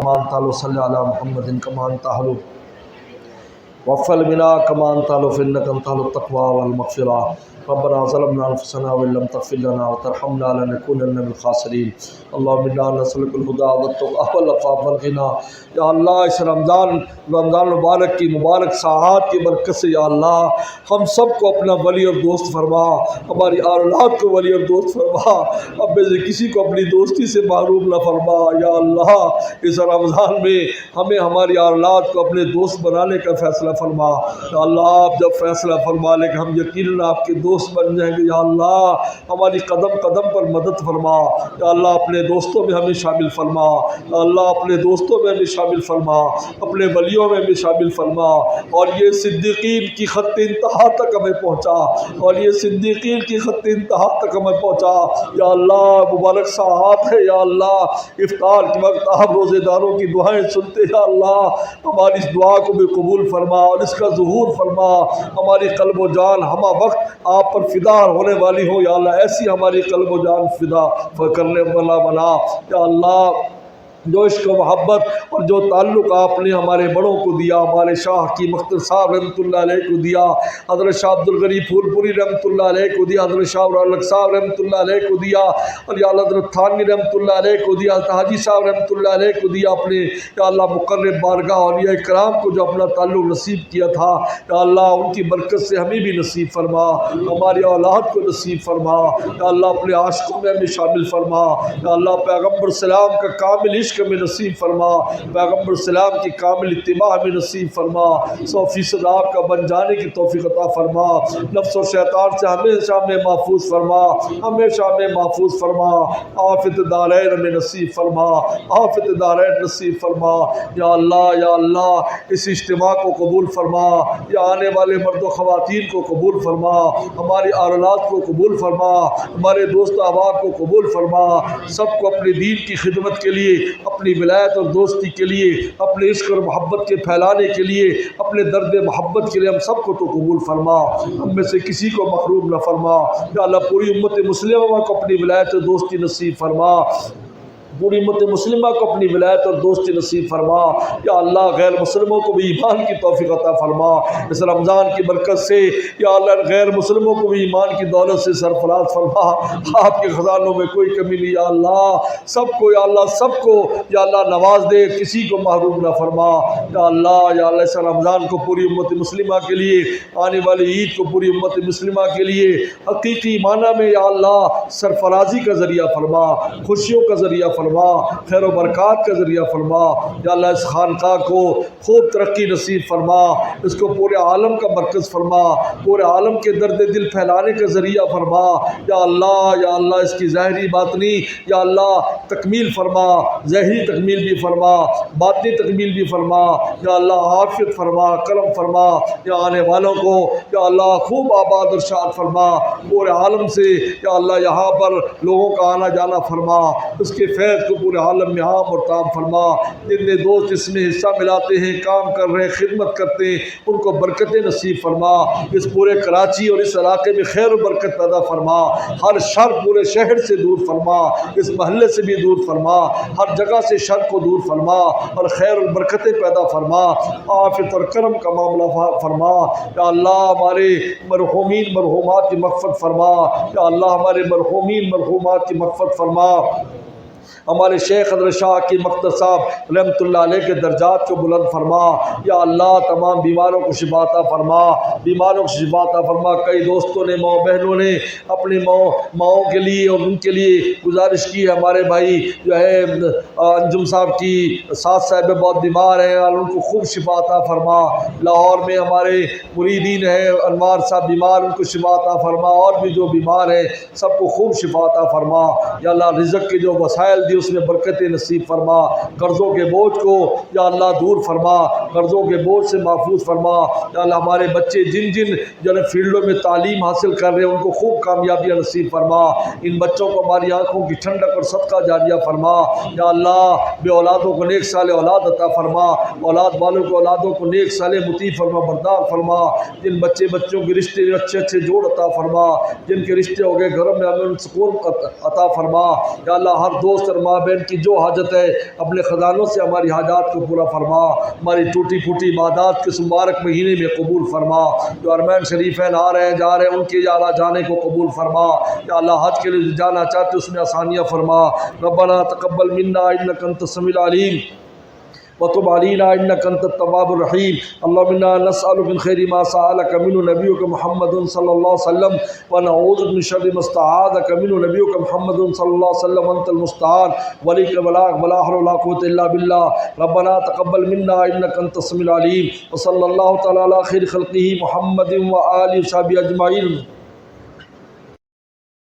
كما أنت صل على محمد كما أنت أهل وفل منا كما أنت أهل فإنك أنت أهل التقوى والمغفرة ربنا ظلمنا أنفسنا وإن لم تغفر لنا وترحمنا لنكونن من الخاسرين اللهم إنا نسألك الهدى والتقى والعفاف والغنى یا اللہ اس رمضان مبارک کی مبارک ساعات کی برکت سے یا اللہ ہم سب کو اپنا ولی اور دوست فرما، ہماری اولاد کو ولی اور دوست فرما، اب سے کسی کو اپنی دوستی سے محروم نہ فرما یا اللہ اس رمضان میں ہمیں ہماری اولاد کو اپنے دوست بنانے کا فیصلہ فرما یا اللہ آپ جب فیصلہ فرما لیں کہ ہم یقیناً آپ کے دوست بن جائیں گے یا اللہ ہماری قدم قدم پر مدد فرما یا اللہ اپنے دوستوں میں ہمیں شامل فرما یا اللہ اپنے دوستوں میں ہمیں شامل فرما، اپنے ولیوں میں بھی شامل فرما اور یہ صدیقین کی خط انتہا تک ہمیں پہنچا اور یہ صدیقین کی خط انتہا تک ہمیں پہنچا یا اللہ مبارک ساعات ہے یا اللہ افطار کے وقت آپ روزے داروں کی دعائیں سنتے یا اللہ ہماری اس دعا کو بھی قبول فرما اور اس کا ظہور فرما، ہماری قلب و جان ہمہ وقت آپ پر فدا ہونے والی ہو یا اللہ ایسی ہماری قلب و جان فدا کرنے والا بنا یا اللہ جو عشق و محبت اور جو تعلق آپ نے ہمارے بڑوں کو دیا، ہمارے شاہ کی مختر صاحب رحمۃ اللہ علیہ کو دیا، حضرت شاہ عبد الغنی پھول پوری رحمۃ اللہ علیہ کو دیا، حضرت شاہ الگ صاحب رحمۃ اللہ علیہ کو دیا اور یا اللہ حضرت تھانوی رحمۃ اللہ علیہ کو دیا، حضرت حاجی صاحب رحمۃ اللہ علیہ کو دیا، اپنے یا اللہ مقرب بارگاہ اولیاء کرام کو جو اپنا تعلق نصیب کیا تھا یا اللہ ان کی برکت سے ہمیں بھی نصیب فرما، ہماری اولاد کو نصیب فرما یا اللہ اپنے عاشقوں میں ہمیں شامل فرما یا اللہ پیغمبر السلام کا کامل عشق میں نصیب فرما، پیغمبر السلام کی کامل اتباع میں نصیب فرما، 100% آپ کا بن جانے کی توفیق عطا فرما، نفس و شیطان سے ہمیشہ ہمیں محفوظ فرما، ہمیشہ ہمیں محفوظ فرما، آفت دارین میں نصیب فرما، آفت دارین نصیب فرما یا اللہ اس اجتماع کو قبول فرما یا آنے والے مرد و خواتین کو قبول فرما، ہماری اولاد کو قبول فرما، ہمارے دوست احباب کو قبول فرما، سب کو اپنے دین کی خدمت کے لیے، اپنی ولایت اور دوستی کے لیے، اپنے عشق اور محبت کے پھیلانے کے لیے، اپنے درد محبت کے لیے ہم سب کو تو قبول فرما، ہم میں سے کسی کو محروم نہ فرما یا اللہ پوری امت مسلمہ کو اپنی ولایت اور دوستی نصیب فرما، پوری امت مسلمہ کو اپنی ولایت اور دوستی نصیب فرما یا اللہ غیر مسلموں کو بھی ایمان کی توفیق عطا فرما، اس رمضان کی برکت سے یا اللہ غیر مسلموں کو بھی ایمان کی دولت سے سرفراز فرما، آپ کے خزانوں میں کوئی کمی نہیں یا اللہ سب کو یا اللہ سب کو یا اللہ نواز دے، کسی کو محروم نہ فرما یا اللہ اس رمضان کو پوری امت مسلمہ کے لیے، آنے والی عید کو پوری امت مسلمہ کے لیے حقیقی معنی میں یا اللہ سرفرازی کا ذریعہ فرما، خوشیوں کا ذریعہ فرما، خیر و برکات کا ذریعہ فرما یا اللہ اس خانقاہ کو خوب ترقی نصیب فرما، اس کو پورے عالم کا مرکز فرما، پورے عالم کے درد دل پھیلانے کا ذریعہ فرما یا اللہ اس کی ظاہری باطنی یا اللہ تکمیل فرما، ظاہری تکمیل بھی فرما، باطنی تکمیل بھی فرما یا اللہ عافیت فرما، کرم فرما یا آنے والوں کو یا اللہ خوب آباد اور شاد فرما، پورے عالم سے یا اللہ یہاں پر لوگوں کا آنا جانا فرما، اس کے فیض کو پورے عالم میں عام اور تام فرما، جتنے دوست اس میں حصہ ملاتے ہیں، کام کر رہے ہیں، خدمت کرتے ہیں، ان کو برکتیں نصیب فرما، اس پورے کراچی اور اس علاقے میں خیر و برکت پیدا فرما، ہر شر پورے شہر سے دور فرما، اس محلے سے بھی دور فرما، ہر جگہ سے شر کو دور فرما اور خیر و برکتیں پیدا فرما، عافیت اور کرم کا معاملہ فرما یا اللہ ہمارے مرحومین مرحومات کی مغفرت فرما یا اللہ ہمارے مرحومین مرحومات کی مغفرت فرما، ہمارے شیخ حضرت شاہ کی مقدس صاحب رحمۃ اللہ علیہ کے درجات کو بلند فرما یا اللہ تمام بیماروں کو شفا عطا فرما، بیماروں کو شفا عطا فرما، کئی دوستوں نے ماؤں بہنوں نے اپنی ماؤں کے لیے اور ان کے لیے گزارش کی ہے، ہمارے بھائی جو ہے انجم صاحب کی ساس صاحب بہت بیمار ہیں اور ان کو خوب شفا عطا فرما، لاہور میں ہمارے مریدین ہیں انوار صاحب بیمار ان کو شفا عطا فرما، اور بھی جو بیمار ہیں سب کو خوب شفا عطا فرما یا اللہ رزق کے جو وسائل دی اس میں برکت نصیب فرما، قرضوں کے بوجھ کو یا اللہ دور فرما، قرضوں کے بوجھ سے محفوظ فرما یا اللہ ہمارے بچے جن جن جو ہے فیلڈوں میں تعلیم حاصل کر رہے ہیں ان کو خوب کامیابیاں نصیب فرما، ان بچوں کو ہماری آنکھوں کی ٹھنڈک اور صدقہ جاریہ فرما یا اللہ، بے اولادوں کو نیک صالح اولاد عطا فرما، اولاد والوں کو اولادوں کو نیک صالح مطیع فرما بردار فرما، جن بچوں کے رشتے اچھے اچھے جوڑ عطا فرما، جن کے رشتے ہو گئے گھروں میں امن سکون عطا فرما یا اللہ، ہر دوست اور ماں بہن کی جو حاجت ہے اپنے خزانوں سے ہماری حاجات کو پورا فرما، ہماری ٹوٹی پھوٹی عبادات کے مبارک مہینے میں قبول فرما، جو حرمین شریفین آ رہے ہیں جا رہے ہیں ان کے یا اللہ جانے کو قبول فرما یا اللہ، حج کے لیے جانا چاہتے اس میں آسانیاں فرما، ربنا تقبل منا انک انت السمیع العلیم وتب علينا انك انت التواب الرحيم، اللهم انا نسالك من خير ما سالك منه نبيك محمد صلى الله عليه وسلم ونعوذ من شر ما استعاذك منه نبيك محمد صلى الله عليه وسلم، انت المستعان وليك البلاغ ولا حول ولا قوه الا بالله، ربنا تقبل منا انك انت السميع العليم، وصلى الله تعالى على خير خلقه محمد وآله وصحبه اجمعين.